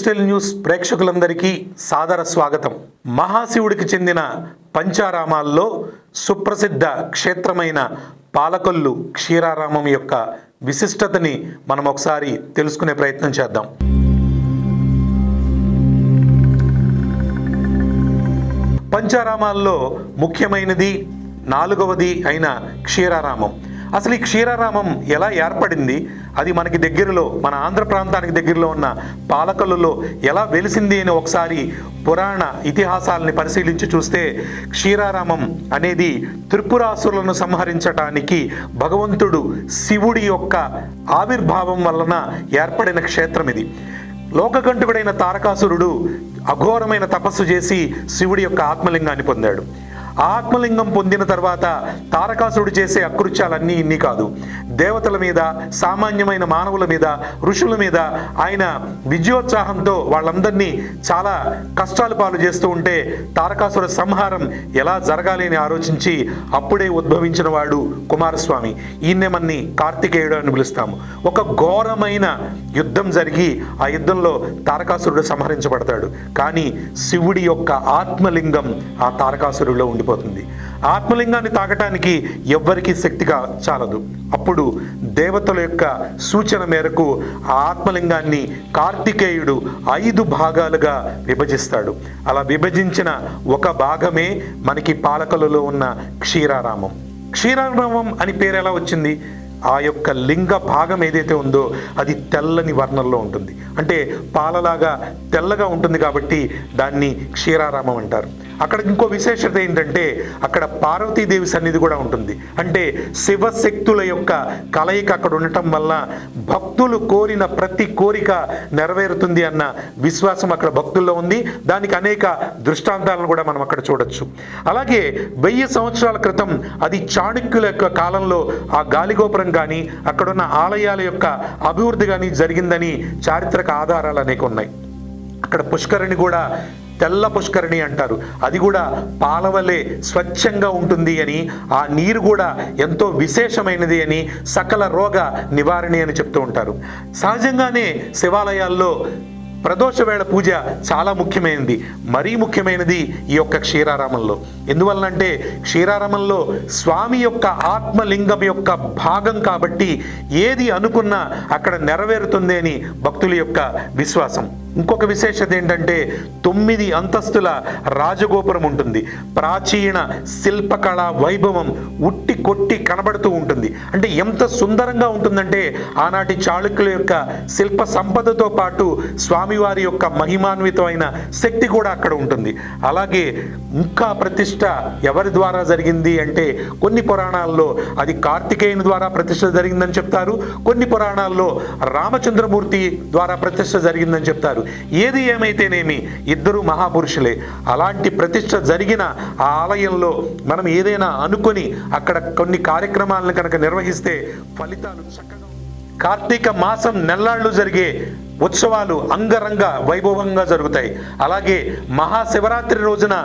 Digital news ప్రేక్షకులందరికీ సాదర స్వాగతం. మహాశివుడికి చెందిన పంచారామాల్లో సుప్రసిద్ధ క్షేత్రమైన పాలకొల్లు క్షీరారామం యొక్క విశిష్టతని మనం ఒకసారి తెలుసుకునే ప్రయత్నం చేద్దాం. పంచారామాల్లో ముఖ్యమైనది 4వది అయిన క్షీరారామం. అసలు ఈ క్షీరారామం ఎలా ఏర్పడింది, అది మనకి దగ్గరలో, మన ఆంధ్ర ప్రాంతానికి దగ్గరలో ఉన్న పాలకొల్లులో ఎలా వెలిసింది అని ఒకసారి పురాణ ఇతిహాసాలని పరిశీలించి చూస్తే, క్షీరారామం అనేది త్రిపురాసురులను సంహరించటానికి భగవంతుడు శివుడి యొక్క ఆవిర్భావం వలన ఏర్పడిన క్షేత్రం ఇది. లోకకంటకుడైన తారకాసురుడు అఘోరమైన తపస్సు చేసి శివుడి యొక్క ఆత్మలింగాన్ని పొందాడు. ఆ ఆత్మలింగం పొందిన తర్వాత తారకాసురుడు చేసే అకృత్యాలన్నీ ఇన్ని కాదు. దేవతల మీద, సామాన్యమైన మానవుల మీద, ఋషుల మీద ఆయన విజయోత్సాహంతో వాళ్ళందరినీ చాలా కష్టాలు పాలు చేస్తూ ఉంటే తారకాసుర సంహారం ఎలా జరగాలి అని ఆలోచించి అప్పుడే ఉద్భవించిన వాడు కుమారస్వామి. ఈయన్నే మన్ని కార్తికేయుడు అని పిలుస్తాము. ఒక ఘోరమైన యుద్ధం జరిగి ఆ యుద్ధంలో తారకాసురుడు సంహరించబడతాడు. కానీ శివుడి యొక్క ఆత్మలింగం ఆ తారకాసురుడిలో ఉండిపోతుంది. ఆత్మలింగాన్ని తాకటానికి ఎవ్వరికీ శక్తిగా చాలదు. అప్పుడు దేవతల యొక్క సూచన మేరకు ఆ ఆత్మలింగాన్ని కార్తికేయుడు 5 భాగాలుగా విభజిస్తాడు. అలా విభజించిన ఒక భాగమే మనకి పాలకొల్లులో ఉన్న క్షీరారామం. క్షీరారామం అని పేరు ఎలా వచ్చింది? ఆ యొక్క లింగ భాగం ఏదైతే ఉందో అది తెల్లని వర్ణంలో ఉంటుంది. అంటే పాలలాగా తెల్లగా ఉంటుంది కాబట్టి దాన్ని క్షీరారామం అంటారు. అక్కడ ఇంకో విశేషత ఏంటంటే అక్కడ పార్వతీదేవి సన్నిధి కూడా ఉంటుంది. అంటే శివశక్తుల యొక్క కలయిక అక్కడ ఉండటం వల్ల భక్తులు కోరిన ప్రతి కోరిక నెరవేరుతుంది అన్న విశ్వాసం అక్కడ భక్తుల్లో ఉంది. దానికి అనేక దృష్టాంతాలను కూడా మనం అక్కడ చూడొచ్చు. అలాగే 1000 సంవత్సరాల క్రితం అది చాణక్యుల యొక్క కాలంలో ఆ గాలిగోపురం కానీ అక్కడున్న ఆలయాల యొక్క అభివృద్ధి కానీ జరిగిందని చారిత్రక ఆధారాలు అనేక ఉన్నాయి. అక్కడ పుష్కరిణి కూడా తెల్ల పుష్కరిణి అంటారు. అది కూడా పాలవలే స్వచ్ఛంగా ఉంటుంది అని, ఆ నీరు కూడా ఎంతో విశేషమైనది అని, సకల రోగ నివారణి అని చెప్తూ ఉంటారు. సహజంగానే శివాలయాల్లో ప్రదోష వేళ పూజ చాలా ముఖ్యమైనది. మరీ ముఖ్యమైనది ఈ యొక్క క్షీరారామంలో. ఎందువల్లంటే క్షీరారామంలో స్వామి యొక్క ఆత్మలింగం యొక్క భాగం కాబట్టి ఏది అనుకున్నా అక్కడ నెరవేరుతుంది అని భక్తుల యొక్క విశ్వాసం. ఇంకొక విశేషత ఏంటంటే 9 అంతస్తుల రాజగోపురం ఉంటుంది. ప్రాచీన శిల్పకళ వైభవం ఉట్టి కొట్టి కనబడుతూ ఉంటుంది. అంటే ఎంత సుందరంగా ఉంటుందంటే ఆనాటి చాళుక్యుల యొక్క శిల్ప సంపదతో పాటు స్వామివారి యొక్క మహిమాన్వితమైన శక్తి కూడా అక్కడ ఉంటుంది. అలాగే ఇంకా ప్రతిష్ట ఎవరి ద్వారా జరిగింది అంటే కొన్ని పురాణాల్లో అది కార్తికేయుని ద్వారా ప్రతిష్ట జరిగిందని చెప్తారు. కొన్ని పురాణాల్లో రామచంద్రమూర్తి ద్వారా ప్రతిష్ట జరిగిందని చెప్తారు. ఏది ఏమైతేనేమి ఇద్దరు మహాపురుషులే. అలాంటి ప్రతిష్ట జరిగిన ఆ ఆలయంలో మనం ఏదైనా అనుకొని అక్కడ కొన్ని కార్యక్రమాలను కనుక నిర్వహిస్తే ఫలితాలు చక్కగా. కార్తీక మాసం నెల్లాళ్ళు జరిగే ఉత్సవాలు అంగరంగ వైభవంగా జరుగుతాయి. అలాగే మహాశివరాత్రి రోజున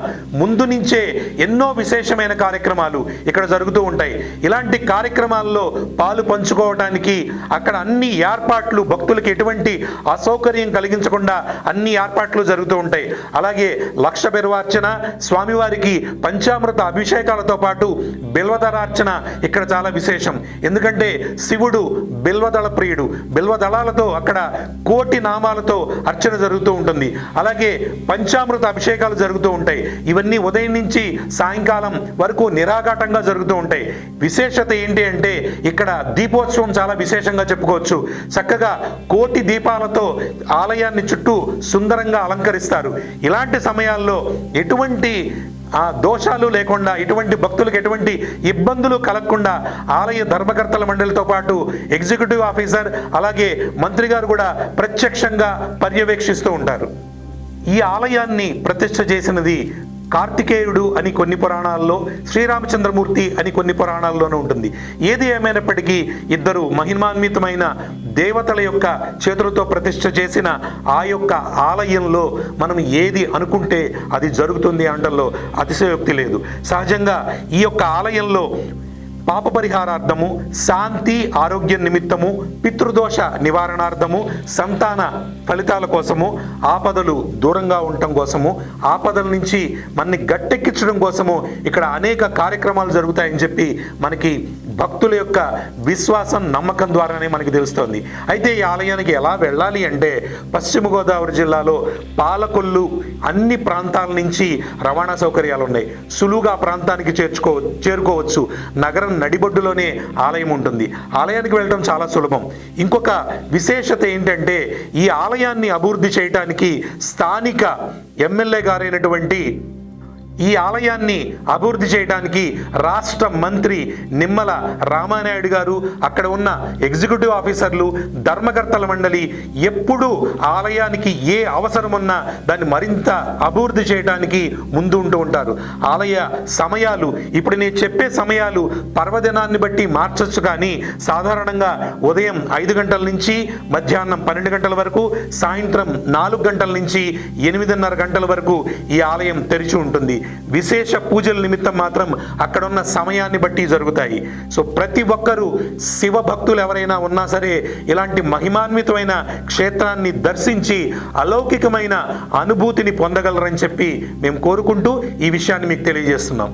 ముందు నుంచే ఎన్నో విశేషమైన కార్యక్రమాలు ఇక్కడ జరుగుతూ ఉంటాయి. ఇలాంటి కార్యక్రమాల్లో పాలు పంచుకోవడానికి అక్కడ అన్ని ఏర్పాట్లు, భక్తులకు ఎటువంటి అసౌకర్యం కలిగించకుండా అన్ని ఏర్పాట్లు జరుగుతూ ఉంటాయి. అలాగే లక్ష బిల్వార్చన, స్వామివారికి పంచామృత అభిషేకాలతో పాటు బిల్వదళార్చన ఇక్కడ చాలా విశేషం. ఎందుకంటే శివుడు బిల్వదళ ప్రియుడు. బిల్వదళాలతో అక్కడ కోటి నామాలతో అర్చన జరుగుతూ ఉంటుంది. అలాగే పంచామృత అభిషేకాలు జరుగుతూ ఉంటాయి. ఇవన్నీ ఉదయం నుంచి సాయంకాలం వరకు నిరాఘాటంగా జరుగుతూ ఉంటాయి. విశేషత ఏంటి అంటే ఇక్కడ దీపోత్సవం చాలా విశేషంగా చెప్పుకోవచ్చు. చక్కగా కోటి దీపాలతో ఆలయాన్ని చుట్టూ సుందరంగా అలంకరిస్తారు. ఇలాంటి సమయాల్లో ఎటువంటి దోషాలు లేకుండా, ఇటువంటి భక్తులకు ఎటువంటి ఇబ్బందులు కలగకుండా ఆలయ ధర్మకర్తల మండలితో పాటు ఎగ్జిక్యూటివ్ ఆఫీసర్ అలాగే మంత్రి గారు కూడా ప్రత్యక్షంగా పర్యవేక్షిస్తూ ఉంటారు. ఈ ఆలయాన్ని ప్రతిష్ఠ చేసినది కార్తికేయుడు అని కొన్ని పురాణాల్లో, శ్రీరామచంద్రమూర్తి అని కొన్ని పురాణాల్లోనూ ఉంటుంది. ఏది ఏమైనప్పటికీ ఇద్దరు మహిమాన్వితమైన దేవతల యొక్క చేతులతో ప్రతిష్ఠ చేసిన ఆ యొక్క ఆలయంలో మనం ఏది అనుకుంటే అది జరుగుతుంది అనడంలో అతిశయోక్తి లేదు. సహజంగా ఈ యొక్క ఆలయంలో పాప పరిహారార్థము, శాంతి ఆరోగ్య నిమిత్తము, పితృదోష నివారణార్థము, సంతాన ఫలితాల కోసము, ఆపదలు దూరంగా ఉండటం కోసము, ఆపదల నుంచి మనని గట్టెక్కించడం కోసము ఇక్కడ అనేక కార్యక్రమాలు జరుగుతాయని చెప్పి మనకి భక్తుల యొక్క విశ్వాసం, నమ్మకం ద్వారానే మనకి తెలుస్తోంది. అయితే ఈ ఆలయానికి ఎలా వెళ్ళాలి అంటే పశ్చిమ గోదావరి జిల్లాలో పాలకొల్లు అన్ని ప్రాంతాల నుంచి రవాణా సౌకర్యాలు ఉన్నాయి. సులువుగా ఆ ప్రాంతానికి చేరుకోవచ్చు. నగరం నడిబొడ్డులోనే ఆలయం ఉంటుంది. ఆలయానికి వెళ్ళడం చాలా సులభం. ఇంకొక విశేషత ఏంటంటే ఈ ఆలయాన్ని అభివృద్ధి చేయడానికి స్థానిక ఎమ్మెల్యే గారైనటువంటి ఈ ఆలయాన్ని అభివృద్ధి చేయడానికి రాష్ట్ర మంత్రి నిమ్మల రామానాయుడు గారు, అక్కడ ఉన్న ఎగ్జిక్యూటివ్ ఆఫీసర్లు, ధర్మకర్తల మండలి ఎప్పుడూ ఆలయానికి ఏ అవసరం ఉన్నా దాన్ని మరింత అభివృద్ధి చేయడానికి ముందు ఉంటూ ఉంటారు. ఆలయ సమయాలు ఇప్పుడు నేను చెప్పే సమయాలు పర్వదినాన్ని బట్టి మార్చొచ్చు, కానీ సాధారణంగా ఉదయం 5 గంటల నుంచి మధ్యాహ్నం 12 గంటల వరకు, సాయంత్రం 4 గంటల నుంచి 8:30 గంటల వరకు ఈ ఆలయం తెరిచి ఉంటుంది. విశేష పూజల నిమిత్తం మాత్రం అక్కడ ఉన్న సమయాన్ని బట్టి జరుగుతాయి. సో ప్రతి ఒక్కరూ శివ భక్తులు ఎవరైనా ఉన్నా సరే ఇలాంటి మహిమాన్వితమైన క్షేత్రాన్ని దర్శించి అలౌకికమైన అనుభూతిని పొందగలరని చెప్పి మేము కోరుకుంటూ ఈ విషయాన్ని మీకు తెలియజేస్తున్నాం.